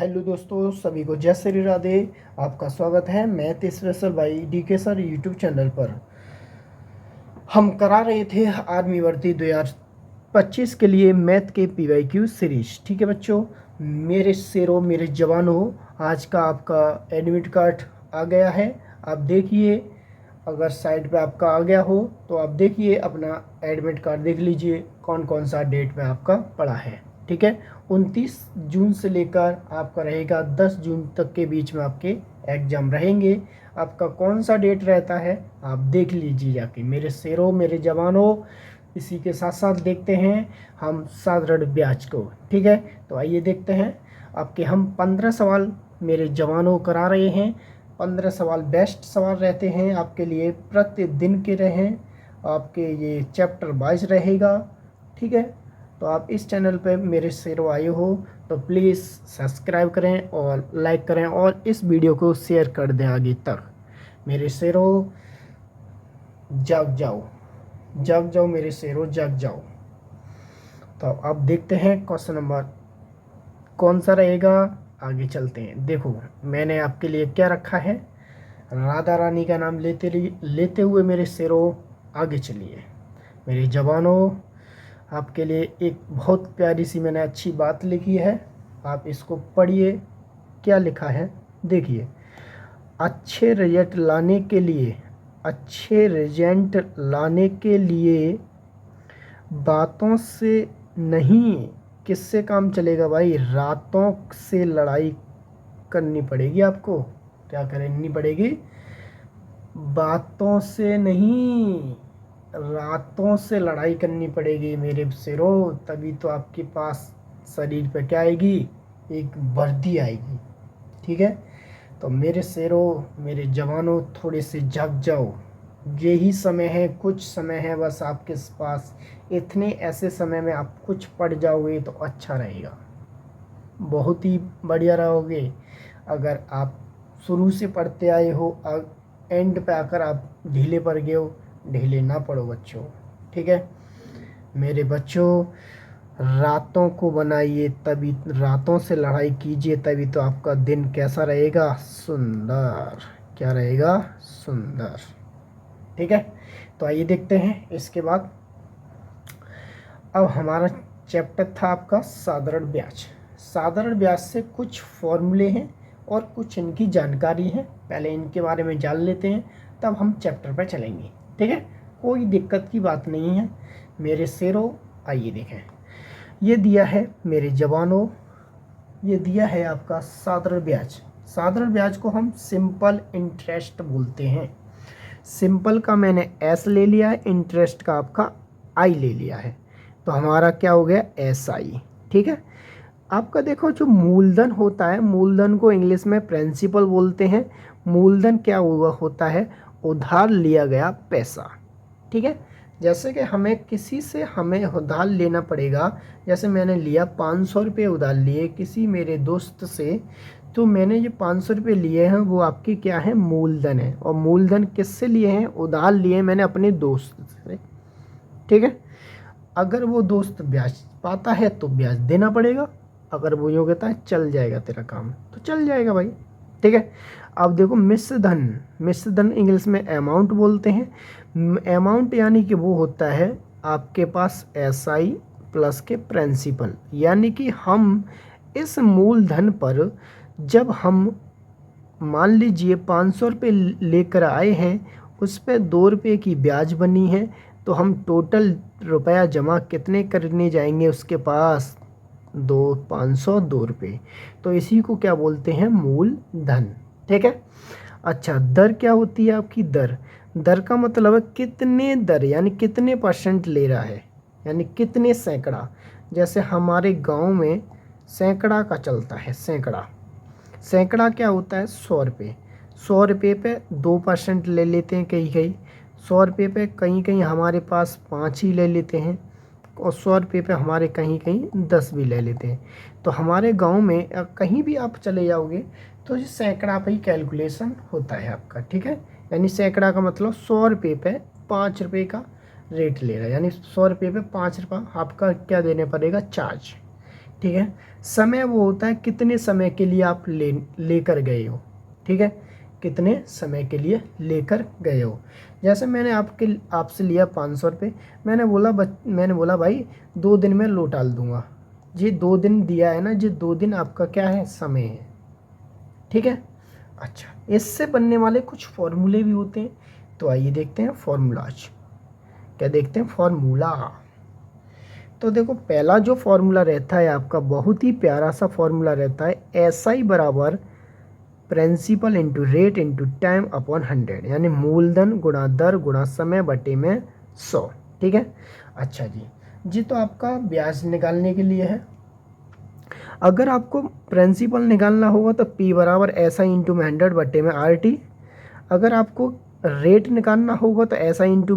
Hello दोस्तों, सभी को जय श्री राधे। आपका स्वागत है math special by DK sir YouTube channel पर। हम करा रहे थे आर्मी भर्ती 2025 के लिए मैथ के पीवाईक्यू सीरीज। ठीक है बच्चों, मेरे शेरों मेरे जवानों, आज का आपका एडमिट कार्ड आ गया है। आप देखिए, अगर साइड पे आपका आ गया हो तो आप देखिए, अपना एडमिट कार्ड देख लीजिए कौन कौन सा डेट में आपका पड़ा है। ठीक है, 29 जून से लेकर आपका रहेगा 10 जून तक के बीच में आपके एग्ज़ाम रहेंगे। आपका कौन सा डेट रहता है आप देख लीजिए जाके मेरे शेरों मेरे जवानों। इसी के साथ साथ देखते हैं हम साधारण ब्याज को। ठीक है, तो आइए देखते हैं आपके हम 15 सवाल मेरे जवानों करा रहे हैं। 15 सवाल बेस्ट सवाल रहते हैं आपके लिए, प्रतिदिन के रहें आपके, ये चैप्टर वाइज रहेगा। ठीक है, तो आप इस चैनल पे मेरे शेरों आए हो तो प्लीज़ सब्सक्राइब करें और लाइक करें और इस वीडियो को शेयर कर दें आगे तक। मेरे शेरों जाग जाओ, जाग जाओ मेरे शेरों, जाग जाओ। तो अब देखते हैं क्वेश्चन नंबर कौन सा रहेगा, आगे चलते हैं। देखो मैंने आपके लिए क्या रखा है, राधा रानी का नाम लेते हुए मेरे शेरों आगे चलिए। मेरे जवानों, आपके लिए एक बहुत प्यारी सी मैंने अच्छी बात लिखी है, आप इसको पढ़िए। क्या लिखा है देखिए, अच्छे रिजल्ट लाने के लिए, अच्छे रिजल्ट लाने के लिए बातों से नहीं, किससे काम चलेगा भाई, रातों से लड़ाई करनी पड़ेगी आपको। क्या करनी पड़ेगी, बातों से नहीं, रातों से लड़ाई करनी पड़ेगी मेरे शेरों। तभी तो आपके पास शरीर पे क्या आएगी, एक वर्दी आएगी। ठीक है, तो मेरे शेरों मेरे जवानों, थोड़े से जाग जाओ। यही समय है, कुछ समय है बस आपके पास। इतने ऐसे समय में आप कुछ पढ़ जाओगे तो अच्छा रहेगा, बहुत ही बढ़िया रहोगे। अगर आप शुरू से पढ़ते आए हो, एंड पे आकर आप ढीले पड़ गए हो, ढीले ना पड़ो बच्चों। ठीक है मेरे बच्चों, रातों को बनाइए, तभी रातों से लड़ाई कीजिए, तभी तो आपका दिन कैसा रहेगा, सुंदर। क्या रहेगा, सुंदर। ठीक है, तो आइए देखते हैं इसके बाद। अब हमारा चैप्टर था आपका साधारण ब्याज। साधारण ब्याज से कुछ फॉर्मूले हैं और कुछ इनकी जानकारी है, पहले इनके बारे में जान लेते हैं तब हम चैप्टर पर चलेंगे। ठीक है, कोई दिक्कत की बात नहीं है मेरे शेरों। आइए देखें, ये दिया है मेरे जवानों, ये दिया है आपका साधारण ब्याज। साधारण ब्याज को हम सिंपल इंटरेस्ट बोलते हैं। सिंपल का मैंने एस ले लिया है, इंटरेस्ट का आपका आई ले लिया है, तो हमारा क्या हो गया, एस आई। ठीक है, आपका देखो जो मूलधन होता है, मूलधन को इंग्लिश में प्रिंसिपल बोलते हैं। मूलधन क्या हुआ होता है, उधार लिया गया पैसा। ठीक है, जैसे कि हमें किसी से हमें उधार लेना पड़ेगा, जैसे मैंने लिया 500 रुपये उधार लिए किसी मेरे दोस्त से, तो मैंने जो 500 रुपये लिए हैं वो आपकी क्या है, मूलधन है। और मूलधन किससे लिए हैं, उधार लिए मैंने अपने दोस्त से। ठीक है, अगर वो दोस्त ब्याज पाता है तो ब्याज देना पड़ेगा, अगर वो यूँ कहता है चल जाएगा तेरा काम तो चल जाएगा भाई। ठीक है, अब देखो मिश्र धन, मिश्र धन इंग्लिश में अमाउंट बोलते हैं। अमाउंट यानी कि वो होता है आपके पास एस आई प्लस के प्रिंसिपल, यानी कि हम इस मूलधन पर जब हम मान लीजिए 500 रुपये लेकर आए हैं, उस पर 2 रुपये की ब्याज बनी है, तो हम टोटल रुपया जमा कितने करने जाएंगे उसके पास, 502 रुपये। तो इसी को क्या बोलते हैं, मूलधन। ठीक है, अच्छा दर क्या होती है आपकी, दर, दर का मतलब है कितने दर, यानी कितने परसेंट ले रहा है, यानी कितने सैकड़ा। जैसे हमारे गांव में सैकड़ा का चलता है, सैकड़ा। सैकड़ा क्या होता है, 100 रुपये। 100 रुपये पे 2% ले लेते हैं कहीं कहीं, 100 रुपये पे कहीं कहीं हमारे पास 5 ही ले लेते हैं, और 100 रुपये पे हमारे कहीं कहीं 10 भी ले लेते हैं। तो हमारे गांव में कहीं भी आप चले जाओगे तो ये सैकड़ा पे ही कैलकुलेशन होता है आपका। ठीक है, यानी सैकड़ा का मतलब 100 रुपये पे 5 रुपये का रेट ले रहा है, यानी 100 रुपये पे 5 रुपये आपका क्या देने पड़ेगा, चार्ज। ठीक है। समय वो होता है कितने समय के लिए आप लेकर गए हो, ठीक है, कितने समय के लिए लेकर गए हो। जैसे मैंने आपसे लिया 500 रुपये, मैंने बोला भाई 2 दिन में लौटा दूंगा। ये 2 दिन दिया है ना, ये 2 दिन आपका क्या है, समय है, ठीक है। अच्छा, इससे बनने वाले कुछ फॉर्मूले भी होते हैं, तो आइए देखते हैं फॉर्मूलाज। क्या देखते हैं, फॉर्मूला। तो देखो पहला जो फॉर्मूला रहता है आपका, बहुत ही प्यारा सा फॉर्मूला रहता है, SI बराबर principal into rate into time upon 100, यानी मूलधन गुणा दर गुणा समय बटे में 100, ठीक है। अच्छा जी तो आपका ब्याज निकालने के लिए है। अगर आपको प्रिंसिपल निकालना होगा तो P बराबर SI इंटू में 100 बटे में RT। अगर आपको रेट निकालना होगा तो SI इंटू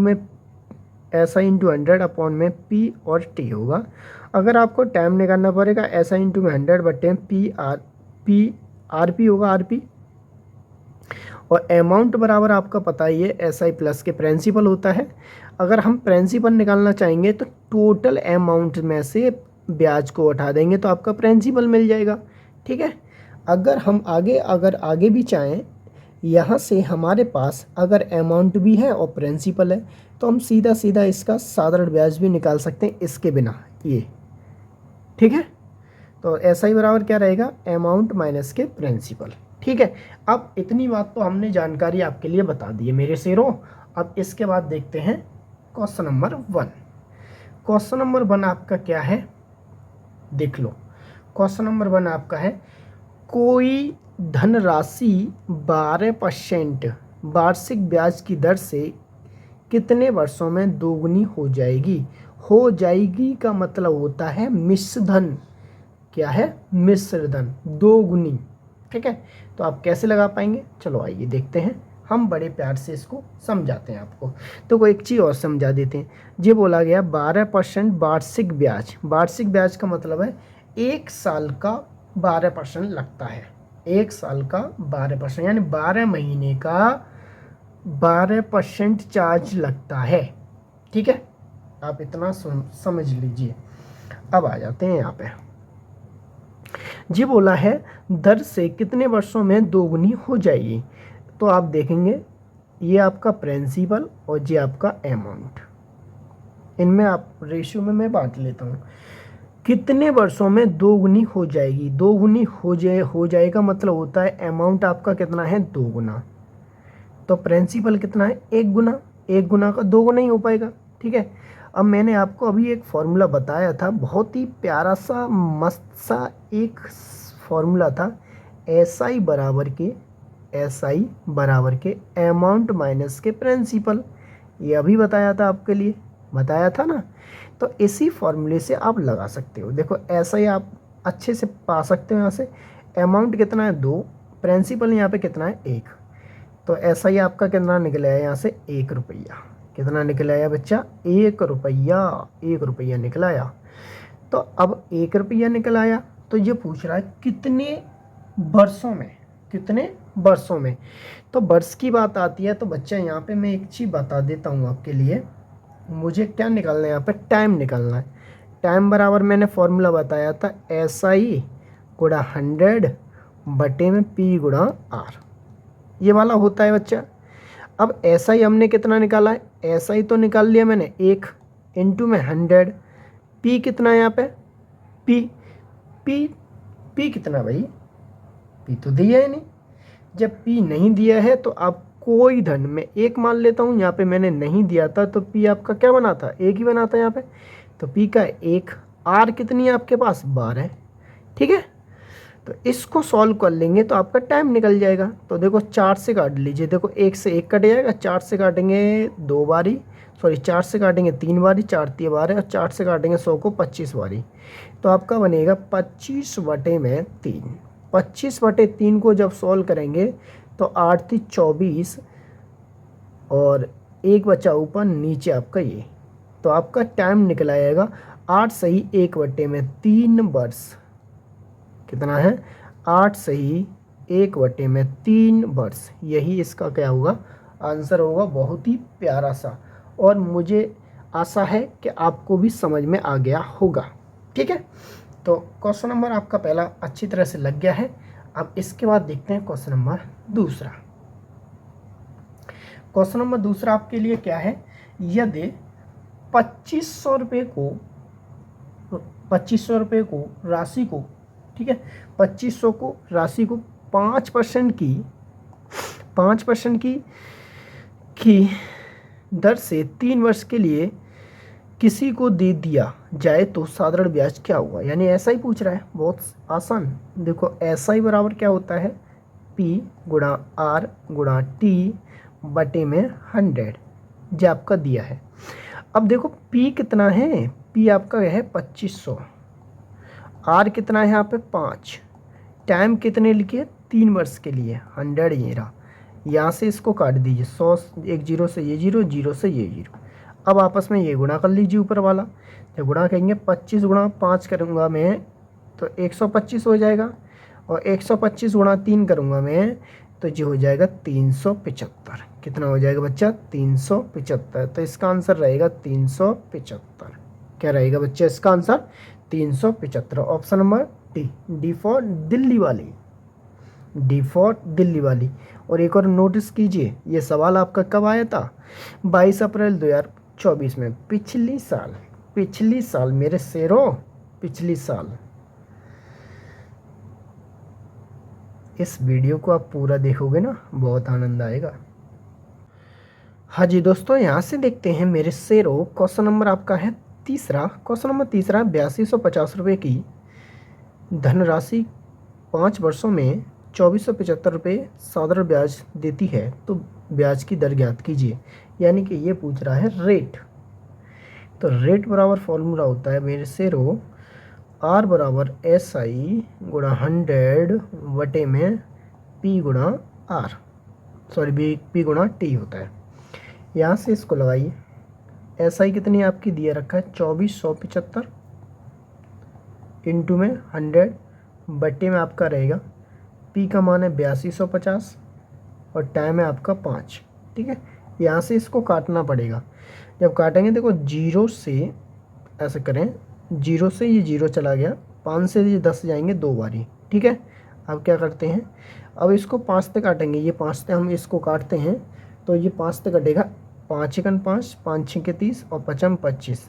100 अपॉन में P और T होगा। अगर आपको टाइम निकालना पड़ेगा SI इंटू में 100 बटे में RP होगा, RP। और अमाउंट बराबर आपका पता ही है SI प्लस के प्रिंसिपल होता है। अगर हम प्रिंसिपल निकालना चाहेंगे तो टोटल अमाउंट में से ब्याज को उठा देंगे तो आपका प्रिंसिपल मिल जाएगा, ठीक है। अगर आगे भी चाहें, यहाँ से हमारे पास अगर अमाउंट भी है और प्रिंसिपल है तो हम सीधा सीधा इसका साधारण ब्याज भी निकाल सकते हैं इसके बिना, ये, ठीक है। तो SI बराबर क्या रहेगा, अमाउंट माइनस के प्रिंसिपल, ठीक है। अब इतनी बात तो हमने जानकारी आपके लिए बता दी है मेरे शेरों। अब इसके बाद देखते हैं क्वेश्चन नंबर 1। क्वेश्चन नंबर 1 आपका क्या है, देख लो। क्वेश्चन नंबर 1 आपका है, कोई धनराशि 12% वार्षिक ब्याज की दर से कितने वर्षों में दोगुनी हो जाएगी। हो जाएगी का मतलब होता है मिश्र धन, क्या है, मिश्र धन, दोगुनी, ठीक है। तो आप कैसे लगा पाएंगे, चलो आइए देखते हैं, हम बड़े प्यार से इसको समझाते हैं आपको। तो कोई एक चीज़ और समझा देते हैं। ये बोला गया 12% वार्षिक ब्याज, वार्षिक ब्याज का मतलब है 1 साल का 12% लगता है, 1 साल का 12%, यानी 12 महीने का 12% चार्ज लगता है, ठीक है। आप इतना समझ लीजिए। अब आ जाते हैं यहाँ पे, जी बोला है दर से कितने वर्षों में दोगुनी हो जाएगी। तो आप देखेंगे ये आपका प्रिंसिपल और ये आपका अमाउंट, इनमें आप रेशियो में मैं बांट लेता हूँ। कितने वर्षों में दोगुनी हो जाएगी, दोगुनी हो जाएगा मतलब होता है अमाउंट आपका कितना है, 2 गुना, तो प्रिंसिपल कितना है, 1 गुना, 1 गुना का 2 गुना ही हो पाएगा, ठीक है। अब मैंने आपको अभी एक फॉर्मूला बताया था, बहुत ही प्यारा सा मस्त सा एक फॉर्मूला था, SI बराबर के अमाउंट माइनस के प्रिंसिपल, ये अभी बताया था आपके लिए, बताया था ना। तो इसी फॉर्मूले से आप लगा सकते हो। देखो SI आप अच्छे से पा सकते हो, यहाँ से अमाउंट कितना है 2, प्रिंसिपल यहाँ पे कितना है 1, तो SI आपका कितना निकला है यहाँ से 1 रुपया, कितना निकला है बच्चा, 1 रुपया, 1 रुपया निकला आया। तो अब 1 रुपया निकल आया, तो ये पूछ रहा है कितने वर्षों में, कितने वर्षों में। तो वर्ष की बात आती है तो बच्चा यहाँ पे मैं एक चीज़ बता देता हूँ आपके लिए, मुझे क्या निकालना है यहाँ पे, टाइम निकालना है। टाइम बराबर मैंने फॉर्मूला बताया था SI गुणा 100 बटे में P गुणा R, ये वाला होता है बच्चा। अब SI हमने कितना निकाला है, SI तो निकाल लिया मैंने 1 इंटू में 100, P कितना है यहाँ पे, P कितना भाई, P तो दिया ही नहीं। जब P नहीं दिया है तो आप कोई धन में 1 मान लेता हूँ, यहाँ पे मैंने नहीं दिया था तो P आपका क्या बना था, 1 ही बना था यहाँ पे, तो P का 1, R कितनी है आपके पास, 12, ठीक है। तो इसको सॉल्व कर लेंगे तो आपका टाइम निकल जाएगा। तो देखो 4 से काट लीजिए, देखो 1 से 1 कट जाएगा, 4 से काटेंगे 2 बारी, सॉरी 4 से काटेंगे 3 बारी, 4 3 12 और 4 से काटेंगे 100 को 25 बारी, तो आपका बनेगा 25 बटे में 3। 25 बटे 3 को जब सॉल्व करेंगे तो 8 3 24 और 1 बचा ऊपर, नीचे आपका ये, तो आपका टाइम निकल आएगा 8 सही 1 बटे में 3 वर्ष, कितना है 8 सही 1 बटे में 3 वर्ष, यही इसका क्या होगा, आंसर होगा। बहुत ही प्यारा सा, और मुझे आशा है कि आपको भी समझ में आ गया होगा, ठीक है। तो क्वेश्चन नंबर आपका पहला अच्छी तरह से लग गया है। अब इसके बाद देखते हैं क्वेश्चन नंबर दूसरा। क्वेश्चन नंबर दूसरा आपके लिए क्या है, यदि 2500 रुपये को राशि को, ठीक है, 2500 को राशि को 5% की दर से 3 वर्ष के लिए किसी को दे दिया जाए तो साधारण ब्याज क्या होगा। यानी ऐसा ही पूछ रहा है, बहुत आसान। देखो ऐसा ही बराबर क्या होता है, P गुणा R गुणा T बटे में 100, जो आपका दिया है। अब देखो P कितना है, P आपका है 2500, R कितना है यहाँ पे 5, टाइम कितने लिखे 3 वर्ष के लिए, 100 ये रहा। यहाँ से इसको काट दीजिए, 100, एक जीरो से ये जीरो, जीरो से ये जीरो। अब आपस में ये गुणा कर लीजिए ऊपर वाला। जब गुणा करेंगे 25 गुणा 5 करूँगा मैं तो 125 हो जाएगा, और 125 गुणा 3 करूँगा मैं तो ये हो जाएगा 375। कितना हो जाएगा बच्चा, 375। तो इसका आंसर रहेगा 375। क्या रहेगा बच्चा इसका answer, 375। Option number D for Delhi वाली, डी फॉर दिल्ली वाली। और एक और नोटिस कीजिए, ये सवाल आपका कब आया था, 22 अप्रैल 2024 में, पिछली साल मेरे शेरों, पिछली साल। इस वीडियो को आप पूरा देखोगे ना, बहुत आनंद आएगा। हाँ जी दोस्तों, यहाँ से देखते हैं मेरे शेरों, क्वेश्चन नंबर आपका है तीसरा। क्वेश्चन नंबर तीसरा, 8250 रुपये की धनराशि 5 वर्षों में 2475 रुपये साधारण ब्याज देती है, तो ब्याज की दर ज्ञात कीजिए। यानी कि ये पूछ रहा है रेट। तो रेट बराबर फॉर्मूला होता है मेरे शेरों, R बराबर SI गुणा 100 बटे में P गुणा R, सॉरी P गुणा T होता है। यहाँ से इसको लगाइए, SI कितनी आपकी दिया रखा है 2475 इंटू में 100 बटे में आपका रहेगा P का मान है 8250 और टाइम है आपका 5, ठीक है। यहाँ से इसको काटना पड़ेगा। जब काटेंगे देखो, जीरो से ऐसे करें, जीरो से ये जीरो चला गया, 5 से ये 10 जाएंगे 2 बारी, ठीक है। अब क्या करते हैं, अब इसको 5 से काटेंगे, ये 5 से हम इसको काटते हैं तो ये 5 से कटेगा, 5 एकन 5, 5 6 30 और 5 25।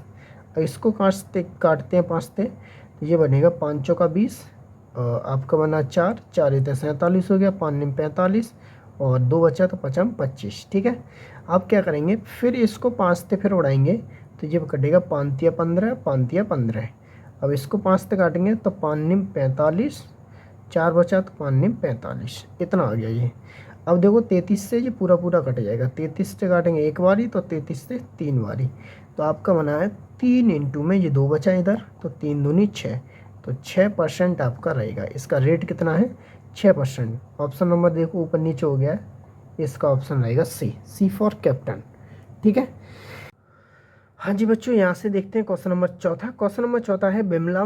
अब इसको काटते हैं 5 से, तो ये बनेगा 5 चौका 20, आपका बना 4, 4 इतने 47 हो गया, 5 निम 45 और 2 बचा तो 5 25, ठीक है। अब क्या करेंगे, फिर इसको 5 से फिर उड़ाएंगे तो ये कटेगा 5 तिया 15, 5 तिया 15। अब इसको 5 से काटेंगे तो 5 निम 45, 4 बचा तो 5 निम 45, इतना आ गया ये। अब देखो 33 से ये पूरा कट जाएगा, 33 से काटेंगे एक बारी तो 33 से 3 बारी, तो आपका बना है 3 इंटू में ये 2 बचा इधर तो 3 दूनी 6, तो 6% आपका रहेगा। इसका रेट कितना है, 6%। ऑप्शन नंबर देखो ऊपर नीचे हो गया है, इसका ऑप्शन रहेगा सी फॉर कैप्टन, ठीक है। हाँ जी बच्चों, यहाँ से देखते हैं क्वेश्चन नंबर चौथा। क्वेश्चन नंबर चौथा है, बिमला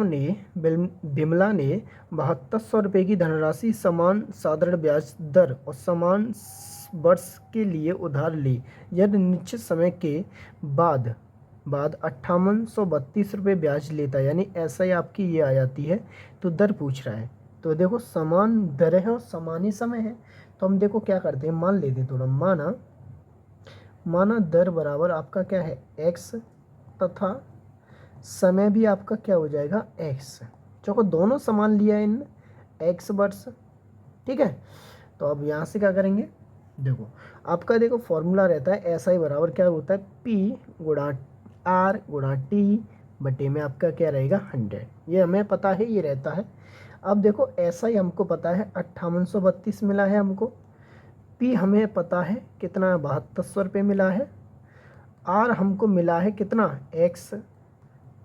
ने 7200 रुपये की धनराशि समान साधारण ब्याज दर और समान वर्ष के लिए उधार ली, यदि निश्चित समय के बाद 5832 रुपये ब्याज लेता है। यानी ऐसा ही आपकी ये आ जाती है, तो दर पूछ रहा है। तो देखो समान दर है और समान ही समय है, तो हम देखो क्या करते हैं, मान लेते थोड़ा, माना दर बराबर आपका क्या है x तथा समय भी आपका क्या हो जाएगा x। चलो दोनों समान लिया है इन x वर्ष, ठीक है। तो अब यहाँ से क्या करेंगे, देखो आपका देखो फॉर्मूला रहता है SI बराबर क्या होता है P गुणा R गुणा T बटे में आपका क्या रहेगा 100, ये हमें पता है, ये रहता है। अब देखो SI हमको पता है 5832 मिला है हमको, P हमें पता है कितना 7200 रुपये मिला है, R हमको मिला है कितना X,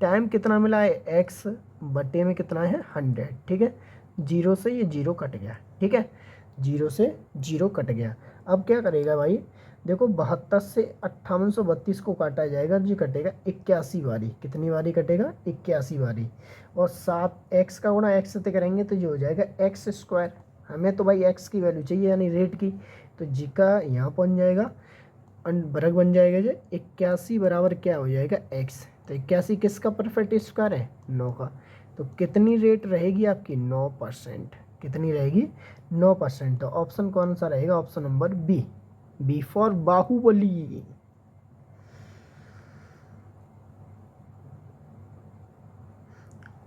टाइम कितना मिला है X बटे में कितना है 100, ठीक है। जीरो से ये जीरो कट गया, ठीक है, जीरो से जीरो कट गया। अब क्या करेगा भाई, देखो 72 से 5832 को काटा जाएगा, जी कटेगा 81 बारी, कितनी बारी कटेगा 81 बारी, और 7x का गुणा x से करेंगे तो ये हो जाएगा x स्क्वायर। हमें तो भाई x की वैल्यू चाहिए यानी रेट की, तो जी का यहाँ बन जाएगा वर्ग बन जाएगा जो 81 बराबर क्या हो जाएगा x। तो 81 किसका परफेक्ट स्क्वायर है, 9 का, तो कितनी रेट रहेगी आपकी? 9%। कितनी रहेगी? 9%। तो ऑप्शन कौन सा रहेगा? Option number B, B for Baahubali.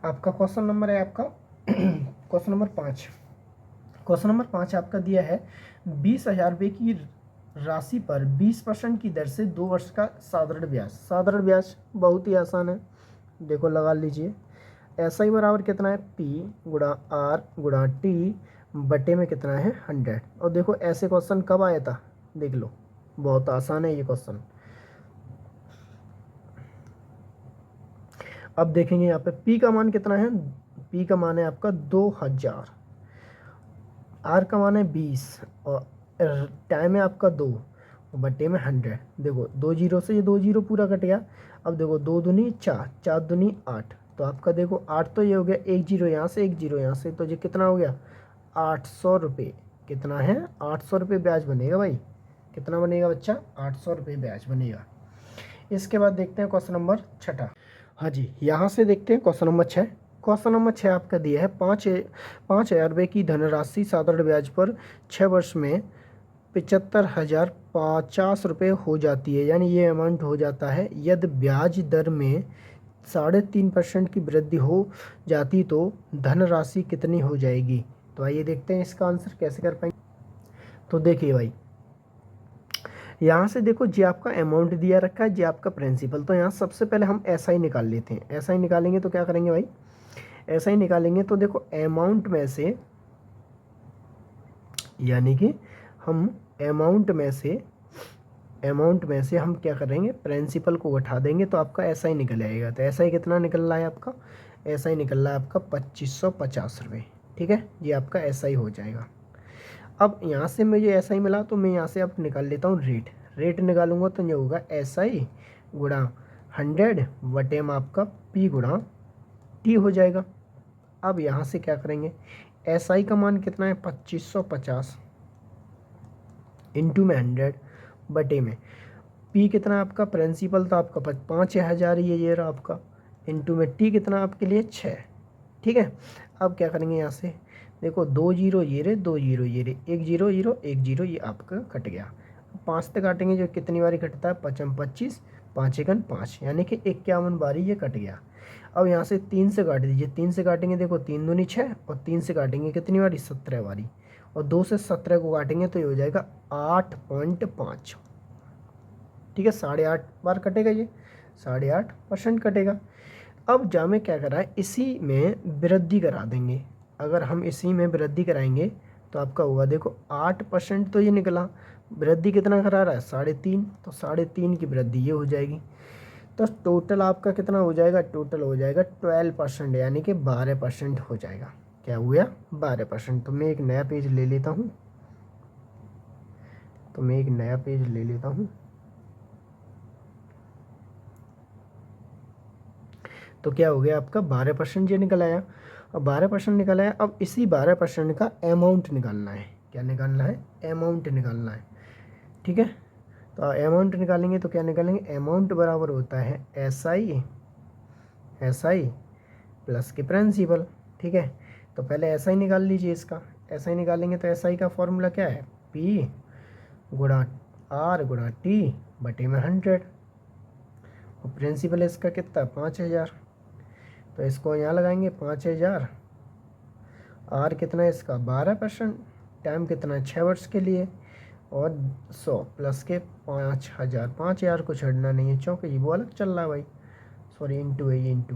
आपका क्वेश्चन नंबर है आपका क्वेश्चन नंबर 5। क्वेश्चन नंबर 5 आपका दिया है 20,000 रुपये की राशि पर 20% की दर से 2 वर्ष का साधारण ब्याज। साधारण ब्याज बहुत ही आसान है, देखो लगा लीजिए। ऐसा ही बराबर कितना है? पी गुणा आर गुणा टी बटे में कितना है? 100। और देखो ऐसे क्वेश्चन कब आया था, देख लो, बहुत आसान है ये क्वेश्चन। अब देखेंगे यहाँ पे पी का मान कितना है? पी का मान है आपका 2000, आर का मान है 20 और टाइम है आपका 2 बटे में 100। देखो 2 जीरो से ये 2 जीरो पूरा कट गया। अब देखो 2 दूनी 4, 4 दूनी 8, तो आपका देखो 8 तो ये हो गया, 1 जीरो यहाँ से, 1 जीरो यहाँ से, तो ये कितना हो गया? 800 रुपये। कितना है? 800 रुपये ब्याज बनेगा भाई। कितना बनेगा बच्चा? 800 रुपये ब्याज बनेगा। इसके बाद देखते हैं क्वेश्चन नंबर 6। हाँ जी, यहाँ से देखते हैं क्वेश्चन नंबर 6। क्वेश्चन नंबर 6 आपका दिया है 5,000 रुपये की धनराशि साधारण ब्याज पर 6 वर्ष में 75,050 रुपये हो जाती है, यानी ये अमाउंट हो जाता है। यदि ब्याज दर में 3.5% की वृद्धि हो जाती तो धनराशि कितनी हो जाएगी? तो आइए देखते हैं इसका आंसर कैसे कर पाएंगे। तो देखिए भाई, यहाँ से देखो जी आपका अमाउंट दिया रखा है, जी आपका प्रिंसिपल। तो यहाँ सबसे पहले हम ऐसा ही निकाल लेते हैं। ऐसा ही निकालेंगे तो क्या करेंगे भाई? ऐसा ही निकालेंगे तो देखो अमाउंट में से, यानी कि हम अमाउंट में से हम क्या करेंगे? प्रिंसिपल को उठा देंगे तो आपका ऐसा ही निकल आएगा। तो ऐसा ही कितना निकल रहा है आपका? ऐसा ही निकल रहा है आपका 2550 रुपये। ठीक है, ये आपका ऐसा ही हो जाएगा। अब यहाँ से मुझे ऐसा ही मिला तो मैं यहाँ से अब निकाल लेता हूँ रेट। रेट निकालूंगा तो ये होगा ऐसा ही गुणा 100 बटे में आपका पी गुणा टी हो जाएगा। अब यहाँ से क्या करेंगे? एस आई का मान कितना है? 2550 इंटू में 100 बटे में पी कितना आपका? प्रिंसिपल तो आपका 5,000 ये रहा आपका, इंटू में टी कितना आपके लिए? 6। ठीक है, अब क्या करेंगे? यहाँ से देखो 2 जीरो ये रे, 2 जीरो ये रे, 1 जीरो जीरो 1 जीरो, ये आपका कट गया। 5 से काटेंगे जो कितनी बारी कटता है? 5 25, 5 एकन 5, यानी कि 51 बारी ये कट गया। अब यहाँ से 3 से काट दीजिए। 3 से काटेंगे, देखो 3 दूनी 6 और 3 से काटेंगे कितनी बारी? 17 बारी, और 2 से 17 को काटेंगे तो ये हो जाएगा 8.5। ठीक है, 8.5 बार कटेगा, ये 8.5% कटेगा। अब जामे क्या करा है? इसी में वृद्धि करा देंगे। अगर हम इसी में वृद्धि कराएंगे तो आपका होगा, देखो 8% तो ये निकला, वृद्धि कितना करा रहा है? 3.5, तो 3.5 की वृद्धि ये हो जाएगी। तो टोटल आपका कितना हो जाएगा? टोटल हो जाएगा 12%, यानी कि 12% हो जाएगा। क्या हुआ? 12%। तो मैं एक नया पेज ले लेता हूँ, तो क्या हो गया आपका? 12% ये निकल आया। अब 12% निकल आया। अब इसी 12% का अमाउंट निकालना है। क्या निकालना है? अमाउंट निकालना है। ठीक है, तो अमाउंट निकालेंगे तो क्या निकालेंगे? अमाउंट बराबर होता है एस आई प्लस के प्रिंसिपल। ठीक है, तो पहले ऐसा ही निकाल लीजिए इसका। ऐसा ही निकालेंगे तो एस आई का फॉर्मूला क्या है? पी गुणा आर गुणा टी बटे में 100, और प्रिंसिपल इसका कितना? 5,000। तो इसको यहाँ लगाएंगे 5,000। आर कितना है इसका? 12%। टाइम कितना है? 6 वर्ष के लिए। और 100 प्लस के 5,000। 5,000 को छड़ना नहीं है क्योंकि ये वो अलग चल रहा है भाई, सॉरी इंटू है ये, इंटू।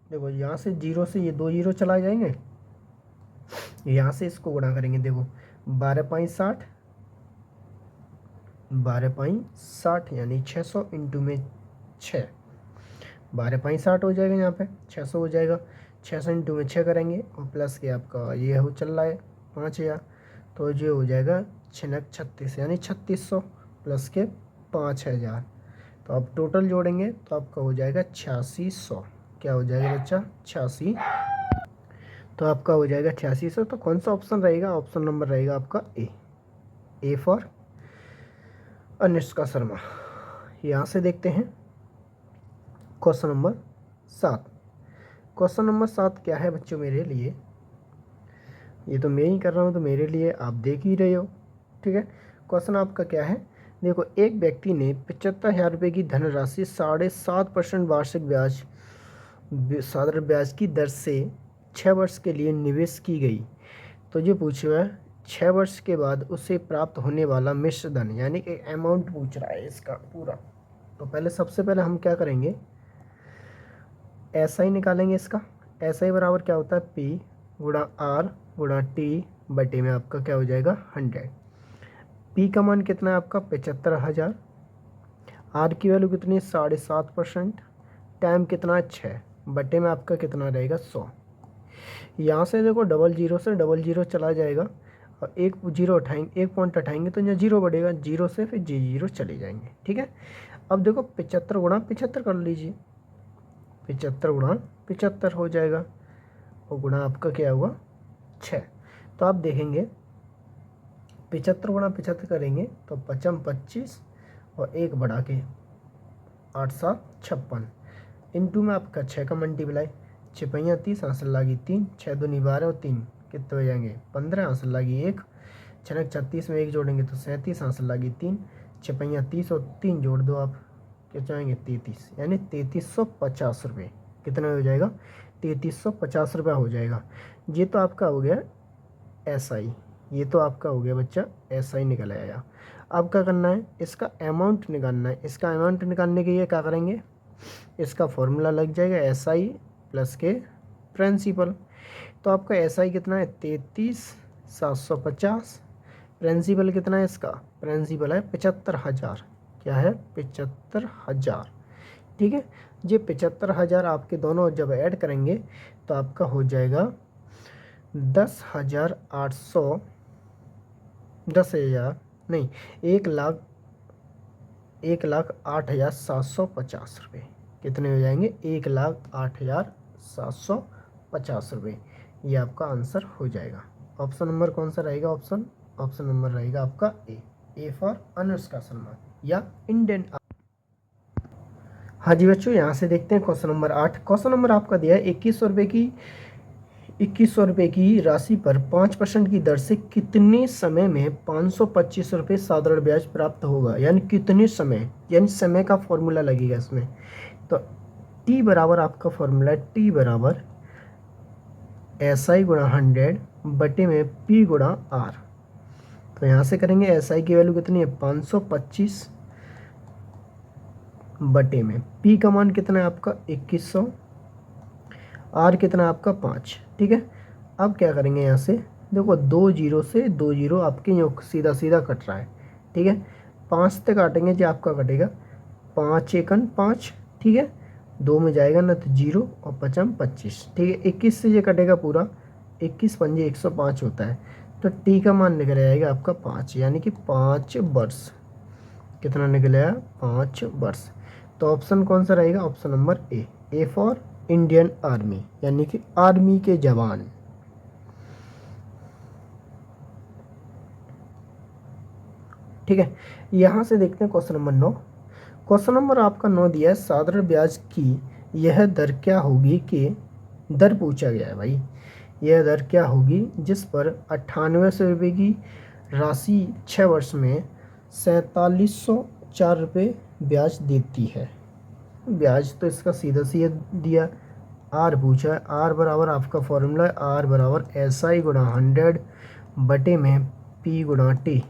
देखो यहाँ से जीरो से ये 2 जीरो चला जाएंगे, यहाँ से इसको गुणा करेंगे। देखो 12.60, 12.60 यानी 600 इंटू में 6, 12.60 हो जाएगा। यहाँ पे 600 हो जाएगा। 600 इंटू में 6 करेंगे और प्लस के आपका ये हो चल रहा है 5,000, तो ये हो जाएगा 36 यानी 3600 प्लस के 5,000। तो आप टोटल जोड़ेंगे तो आपका हो जाएगा 8600। क्या हो जाएगा बच्चा? 86। तो आपका हो जाएगा 8600। तो कौन सा ऑप्शन रहेगा? ऑप्शन नंबर रहेगा आपका ए फॉर अनुष्का शर्मा। यहाँ से देखते हैं क्वेश्चन नंबर 7। क्वेश्चन नंबर 7 क्या है बच्चों मेरे लिए, ये तो मैं ही कर रहा हूँ तो मेरे लिए आप देख ही रहे हो, ठीक है। क्वेश्चन आपका क्या है, देखो एक व्यक्ति ने 75,000 रुपये की धनराशि 7.5% वार्षिक ब्याज साधारण ब्याज की दर से 6 वर्ष के लिए निवेश की गई। तो ये पूछ रहा है 6 वर्ष के बाद उसे प्राप्त होने वाला मिश्र धन, यानी कि अमाउंट पूछ रहा है इसका पूरा। तो पहले सबसे पहले हम क्या करेंगे, ऐसा ही निकालेंगे इसका। ऐसा ही बराबर क्या होता है, P गुणा R गुणा T बटे में आपका क्या हो जाएगा 100। P का मान कितना है आपका 75,000, R की वैल्यू कितनी है 7.5%, टाइम कितना है 6 बटे में आपका कितना रहेगा 100। यहाँ से देखो डबल जीरो से डबल जीरो चला जाएगा और एक जीरो उठाएंगे, एक पॉइंट उठाएंगे तो यहाँ जीरो बढ़ेगा, जीरो से फिर जीरो चले जाएंगे, ठीक है। अब देखो 75 गुणा 75 कर लीजिए, 75 गुणा 75 हो जाएगा और गुणा आपका क्या हुआ 6। तो आप देखेंगे 75 गुणा 75 करेंगे तो 55 25 और एक बढ़ा के 8 7 56 इंटू में आपका 6 का मल्टीप्लाई, 6 पहिया 30 हासिल लागी 3, 6 दूनी 12 और 3 कितने हो जाएंगे 15 हासिल लागी 1, 6 36 में 1 जोड़ेंगे तो 37 हासिल लागी 3, 6 पहिया 30 और 3 जोड़ दो आप क्या चाहेंगे 33, यानी 3350 रुपये कितना हो जाएगा 3350 रुपया हो जाएगा। ये तो आपका हो गया SI, ये तो आपका हो गया बच्चा SI निकल आया। अब क्या करना है, इसका अमाउंट निकालना है। इसका अमाउंट निकालने के लिए क्या करेंगे, इसका फॉर्मूला लग जाएगा SI प्लस के प्रिंसिपल। तो आपका SI कितना है 33,750, प्रिंसिपल कितना है इसका, प्रिंसिपल है 75,000, क्या है 75,000, ठीक है। ये 75,000 आपके दोनों जब ऐड करेंगे तो आपका हो जाएगा 10,800, 10,000 नहीं 1,08,750 रुपये कितने हो जाएंगे 1,08,750 रुपये। ये आपका आंसर हो जाएगा। ऑप्शन नंबर कौन सा रहेगा, ऑप्शन नंबर रहेगा आपका ए फॉर अनुष्का शर्मा या इंडियन। हाँ जी बच्चों, यहाँ से देखते हैं क्वेश्चन नंबर 8। क्वेश्चन नंबर आपका दिया है 2100 रुपये की राशि पर 5% की दर से कितने समय में 525 रुपये साधारण ब्याज प्राप्त होगा, यानी कितने समय, यानी समय का फॉर्मूला लगेगा इसमें। तो T बराबर आपका फॉर्मूला T बराबर SI गुणा 100 बटे में P गुणा R। तो यहाँ से करेंगे SI की वैल्यू कितनी है 525 बटे में P का मान कितना है आपका 2100, R कितना है आपका 5, ठीक है। अब क्या करेंगे, यहाँ से देखो 2 जीरो से 2 जीरो आपके यहाँ सीधा सीधा कट रहा है, ठीक है। 5 तक काटेंगे जो आपका कटेगा 5 एकन 5, ठीक है। 2 में जाएगा ना तो 0 और 5 25, ठीक है। 21 से ये कटेगा पूरा, 21 पंजे 105 होता है। तो T का मान निकल आएगा आपका 5, यानी कि 5 वर्ष। कितना निकल आया 5 वर्ष। तो ऑप्शन कौन सा रहेगा, option number A for Indian army, यानी कि आर्मी के जवान। ठीक है, यहां से देखते हैं क्वेश्चन नंबर 9। क्वेश्चन नंबर आपका 9 दिया है साधारण ब्याज की यह दर क्या होगी, कि दर पूछा गया है भाई, यह दर क्या होगी जिस पर 9800 रुपये की राशि 6 वर्ष में 4704 रुपये ब्याज देती है। ब्याज तो इसका सीधा सीधा दिया, आर पूछा है। आर बराबर आपका फॉर्मूला है आर बराबर SI गुणा 100 बटे में P गुणा T,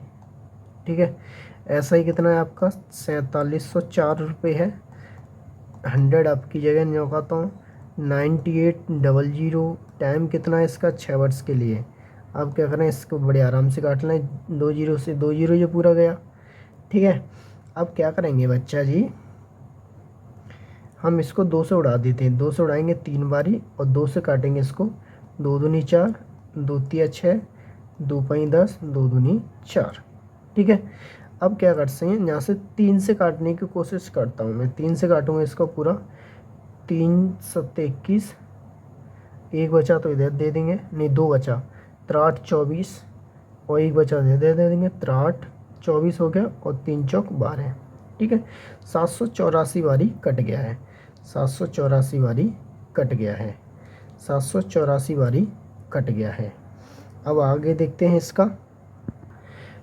ठीक है। SI कितना है आपका 4704 रुपये है, 100 आपकी जगह निकालता हूँ 9800, टाइम कितना है इसका 6 वर्ष के लिए। अब क्या करें, इसको बड़े आराम से काट लें, 2 जीरो से 2 जीरो ये पूरा गया, ठीक है। अब क्या करेंगे बच्चा जी, हम इसको 2 से उड़ा देते हैं, 2 से उड़ाएंगे 3 बारी और 2 से काटेंगे इसको, 2 दूनी 4, 2 तिया 6, 2 पई 10, 2 दूनी 4, ठीक है। अब क्या करते हैं, यहाँ से 3 से काटने की कोशिश करता हूँ मैं, 3 से काटूँगा इसको पूरा, 3 7 21, एक बचा तो इधर दे देंगे, नहीं 2 बचा, 3 24 और एक बचा दे देंगे, 3 24 हो गया और 3 चौक 12, ठीक है। 784 बारी कट गया है। 784 बारी कट गया है, 784 बारी कट गया है। अब आगे देखते हैं इसका।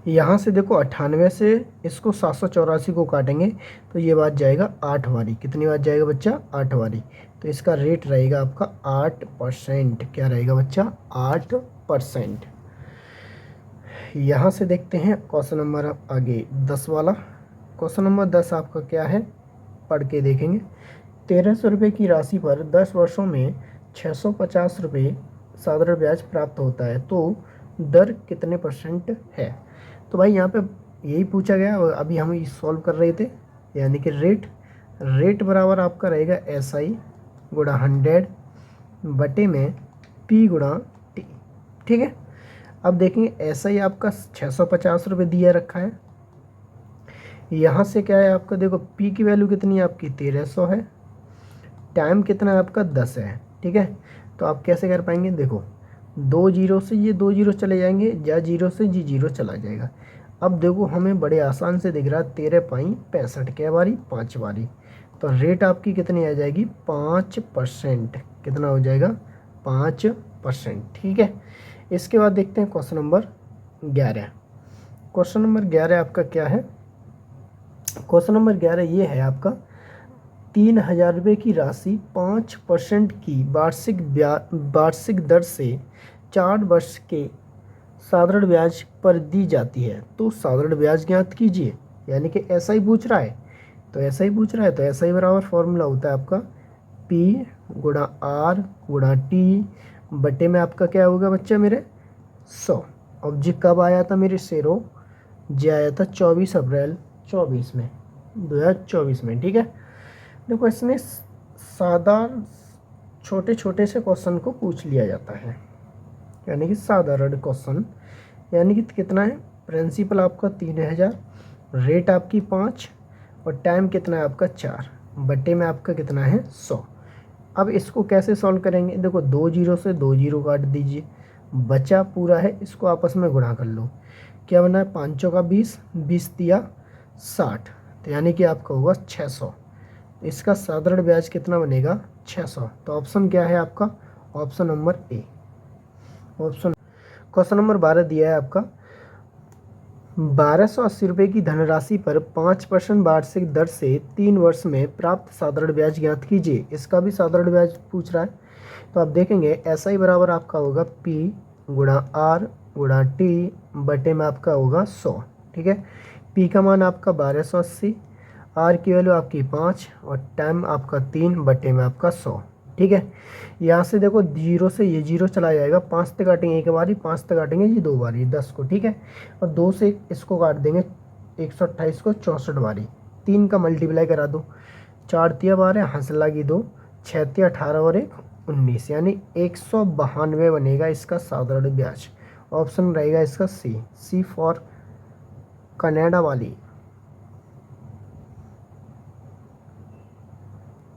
यहाँ से देखो 98 से इसको 784 को काटेंगे तो ये बात जाएगा 8 बारी। कितनी बार जाएगा बच्चा? 8 बारी। तो इसका रेट रहेगा आपका 8%। क्या रहेगा बच्चा? 8%। यहाँ से देखते हैं क्वेश्चन नंबर आगे 10 वाला। क्वेश्चन नंबर 10 आपका क्या है, पढ़ के देखेंगे। 1300 रुपये की राशि पर 10 वर्षों में 650 रुपये साधारण ब्याज प्राप्त होता है, तो दर कितने % है? तो भाई यहाँ पे यही पूछा गया, अभी हम सॉल्व कर रहे थे। यानी कि रेट बराबर आपका रहेगा SI गुणा 100 बटे में P गुणा T। ठीक है। अब देखेंगे SI आपका 650 रुपये दिया रखा है। यहाँ से क्या है आपका, देखो P की वैल्यू कितनी है आपकी? 1300 है। टाइम कितना है आपका? 10 है। ठीक है। तो आप कैसे कर पाएंगे? देखो 2 जीरो से ये 2 जीरो चले जाएंगे, या 0 से जी 0 चला जाएगा। अब देखो हमें बड़े आसान से दिख रहा है 13 पाई 65 क्या बारी? 5 बारी। तो रेट आपकी कितनी आ जाएगी? 5%। कितना हो जाएगा? 5%। ठीक है। इसके बाद देखते हैं क्वेश्चन नंबर 11। क्वेश्चन नंबर 11 आपका क्या है? क्वेश्चन नंबर 11 ये है आपका, 3000 रुपये की राशि 5% की वार्षिक दर से 4 वर्ष के साधारण ब्याज पर दी जाती है, तो साधारण ब्याज ज्ञात कीजिए। यानी कि ऐसा ही पूछ रहा है, तो ऐसा ही पूछ रहा है, तो ऐसा ही बराबर फॉर्मूला होता है आपका P गुणा R गुणा T बटे में आपका क्या होगा बच्चा मेरे? 100। अब जी कब आया था मेरे शेरों? जी आया था 24 अप्रैल 2024 में। ठीक है। देखो इसमें सादा छोटे छोटे से क्वेश्चन को पूछ लिया जाता है, यानी कि साधारण क्वेश्चन। यानी कि कितना है? प्रिंसिपल आपका 3000, रेट आपकी 5 और टाइम कितना है आपका? 4 बटे में आपका कितना है? 100। अब इसको कैसे सॉल्व करेंगे? देखो 2 जीरो से 2 जीरो काट दीजिए, बचा पूरा है, इसको आपस में गुणा कर लो। क्या बना है? 5 का 20, 20 दिया 60, तो यानी कि आपका होगा 600। इसका साधारण ब्याज कितना बनेगा? 600। तो ऑप्शन क्या है आपका? Option number A. Option question number 12 दिया है आपका, 1280 रुपये की धनराशि पर 5% वार्षिक दर से 3 वर्ष में प्राप्त साधारण ब्याज ज्ञात कीजिए। इसका भी साधारण ब्याज पूछ रहा है। तो आप देखेंगे ऐसा ही बराबर आपका होगा P गुणा R गुणा T बटे में आपका होगा 100। ठीक है। P का मान आपका 1280, R की वैल्यू आपकी 5 और टाइम आपका 3 बटे में आपका 100। ठीक है। यहाँ से देखो 0 से ये 0 चला जाएगा, 5 से काटेंगे 1 बारी, 5 से काटेंगे ये 2 बारी 10 को। ठीक है। और 2 से इसको काट देंगे 128 को 64 बारी। 3 का मल्टीप्लाई करा दो, 4 तिया 12, हंस लगी 2, 6 तिया 18 और 1 19, यानी 192 बनेगा इसका साधारण ब्याज। ऑप्शन रहेगा इसका सी फॉर कनाडा वाली।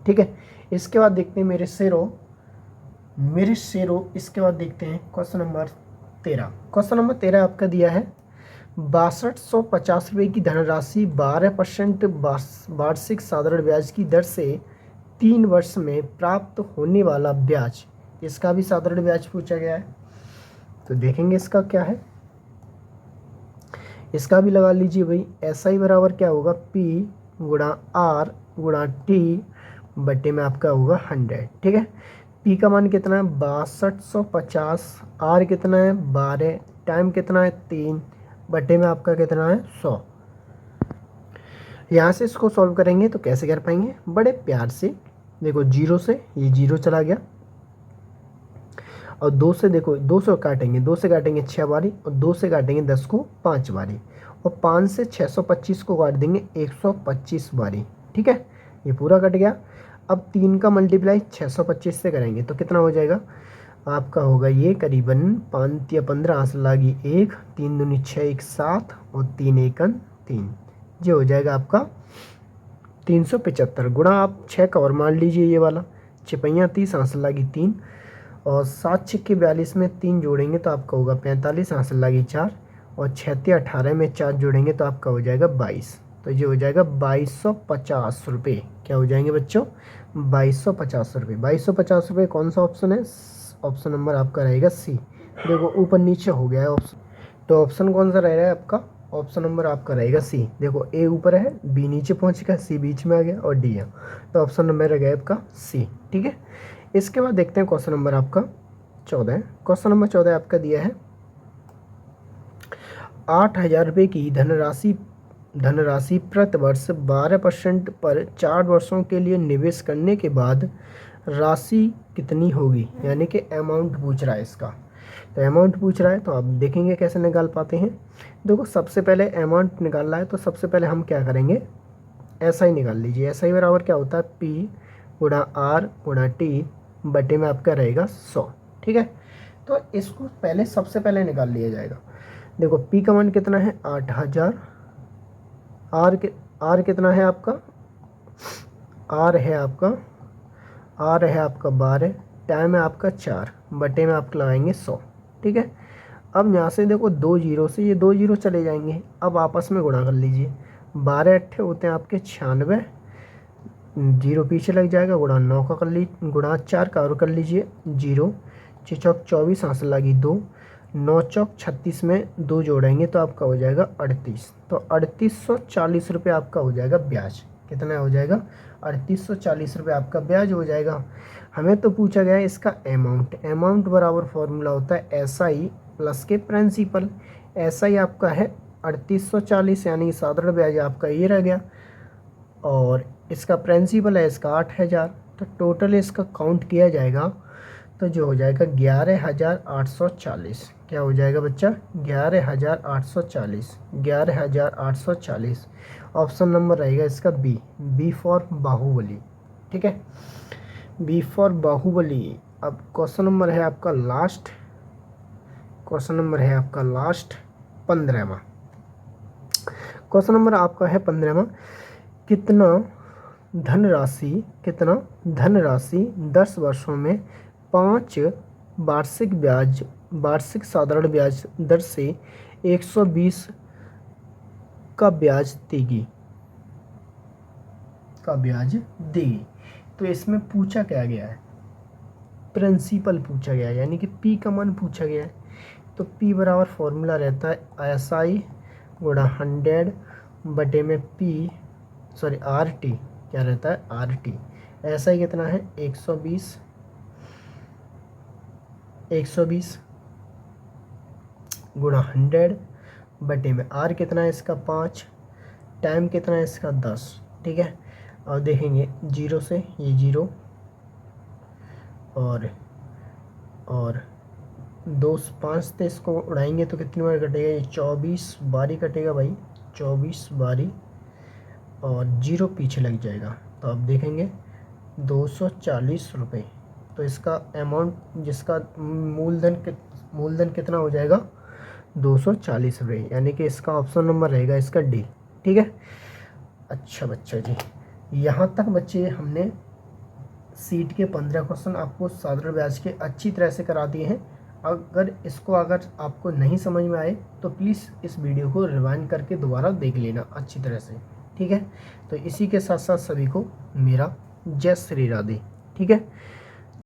ठीक है। इसके बाद देखते हैं मेरे शेरों इसके बाद देखते हैं क्वेश्चन नंबर 13। क्वेश्चन नंबर 13 आपका दिया है, 6250 रुपये की धनराशि 12% वार्षिक साधारण ब्याज की दर से 3 वर्ष में प्राप्त होने वाला ब्याज। इसका भी साधारण ब्याज पूछा गया है, तो देखेंगे इसका क्या है। इसका भी लगा लीजिए भाई, ऐसा ही बराबर क्या होगा? P गुणा R गुणा T बटे में आपका होगा 100। ठीक है। P का मान कितना है? 6250, R कितना है? 12, टाइम कितना है? 3 बटे में आपका कितना है? 100। यहाँ से इसको सॉल्व करेंगे तो कैसे कर पाएंगे? बड़े प्यार से देखो 0 से ये 0 चला गया, और 2 से देखो 2 से काटेंगे, 2 से काटेंगे 6 बारी, और 2 से काटेंगे 10 को 5 बारी, और 5 से 625 को काट देंगे 125 बारी। ठीक है। ये पूरा कट गया। अब 3 का मल्टीप्लाई 625 से करेंगे तो कितना हो जाएगा आपका? होगा ये करीबन 5 या 15, आंसर लागी 1, 3 दूनी 6, 1 7 और 3 एकन 3, ये हो जाएगा आपका 375 गुणा आप 6 का और मान लीजिए ये वाला, 6 30, आंसर लागी 3, और 7 6 42 में 3 जोड़ेंगे तो आपका होगा 45, आंसर लागी 4, और 6 18 में 4 जोड़ेंगे तो आपका हो जाएगा 22। तो ये हो जाएगा 2250 रुपये। क्या हो जाएंगे बच्चों, 2250 रुपये। 2250 रुपये कौन सा ऑप्शन है, ऑप्शन नंबर आपका रहेगा सी। देखो ऊपर नीचे हो गया है ऑप्शन, तो ऑप्शन कौन सा रह रहा है आपका, ऑप्शन नंबर आपका रहेगा सी। देखो ए ऊपर है, बी नीचे पहुंच गया, सी बीच में आ गया और डी है, तो ऑप्शन नंबर रहेगा आपका सी। ठीक है, इसके बाद देखते हैं क्वेश्चन नंबर आपका 14। क्वेश्चन नंबर 14 आपका दिया है 8,000 रुपये की धनराशि प्रति वर्ष 12% पर 4 वर्षों के लिए निवेश करने के बाद राशि कितनी होगी, यानी कि अमाउंट पूछ रहा है इसका। तो अमाउंट पूछ रहा है तो आप देखेंगे कैसे निकाल पाते हैं। देखो सबसे पहले अमाउंट निकालना है तो सबसे पहले हम क्या करेंगे, ऐसा ही निकाल लीजिए। ऐसा ही बराबर क्या होता है, पी गुणा आर गुणा टी बटे में आपका रहेगा 100। ठीक है, तो इसको पहले सबसे पहले निकाल लिया जाएगा। देखो पी का मान कितना है 8,000, आर कितना है आपका, आर है आपका 12, टाइम है आपका 4 बटे में आप लगाएंगे 100। ठीक है, अब यहाँ से देखो 2 जीरो से ये 2 जीरो चले जाएंगे, अब आपस में गुणा कर लीजिए। 12 अट्ठे होते हैं आपके 96, जीरो पीछे लग जाएगा, गुणा 9 का कर लीजिए, गुणा 4 का और कर लीजिए, जीरो 6 चौक 24, हासिल लगी 2, 9 चौक 36 में 2 जोड़ेंगे तो आपका हो जाएगा 38। तो 3840 रुपये आपका हो जाएगा ब्याज। कितना हो जाएगा, 3840 रुपये आपका ब्याज हो जाएगा। हमें तो पूछा गया है इसका अमाउंट बराबर फॉर्मूला होता है SI प्लस के प्रिंसिपल। SI आपका है 3840, यानी कि साधारण ब्याज आपका ये रह गया, और इसका प्रिंसिपल है इसका 8,000। तो टोटल इसका काउंट किया जाएगा तो जो हो जाएगा 11,840। क्या हो जाएगा बच्चा, 11,840, 11,840। ऑप्शन नंबर रहेगा इसका बी फॉर बाहुबली। ठीक है, बी फॉर बाहुबली। अब क्वेश्चन नंबर है आपका लास्ट, क्वेश्चन नंबर है आपका लास्ट 15वां। क्वेश्चन नंबर आपका है 15वां, कितना धनराशि 10 वर्षों में 5 वार्षिक साधारण ब्याज दर से 120 का ब्याज देगी। तो इसमें पूछा क्या गया है, प्रिंसिपल पूछा गया है, यानी कि पी का मान पूछा गया है। तो पी बराबर फॉर्मूला रहता है SI गुणा 100 बटे में RT, क्या रहता है RT। SI कितना है 120 गुणा 100 बटे में R कितना है इसका 5, टाइम कितना है इसका 10। ठीक है, और देखेंगे जीरो से ये जीरो और 2 5 से इसको उड़ाएंगे तो कितनी बार कटेगा, ये 24 बारी कटेगा भाई, 24 बारी, और जीरो पीछे लग जाएगा। तो आप देखेंगे 240 रुपये। तो इसका अमाउंट, जिसका मूलधन कितना हो जाएगा 240 रुपये, यानी कि इसका ऑप्शन नंबर रहेगा इसका डी। ठीक है, अच्छा बच्चा जी, यहाँ तक बच्चे हमने सीट के 15 क्वेश्चन आपको साधारण ब्याज के अच्छी तरह से करा दिए हैं। अगर आपको नहीं समझ में आए तो प्लीज़ इस वीडियो को रिवाइंड करके दोबारा देख लेना अच्छी तरह से। ठीक है, तो इसी के साथ साथ सभी को मेरा जय श्री राधे। ठीक है।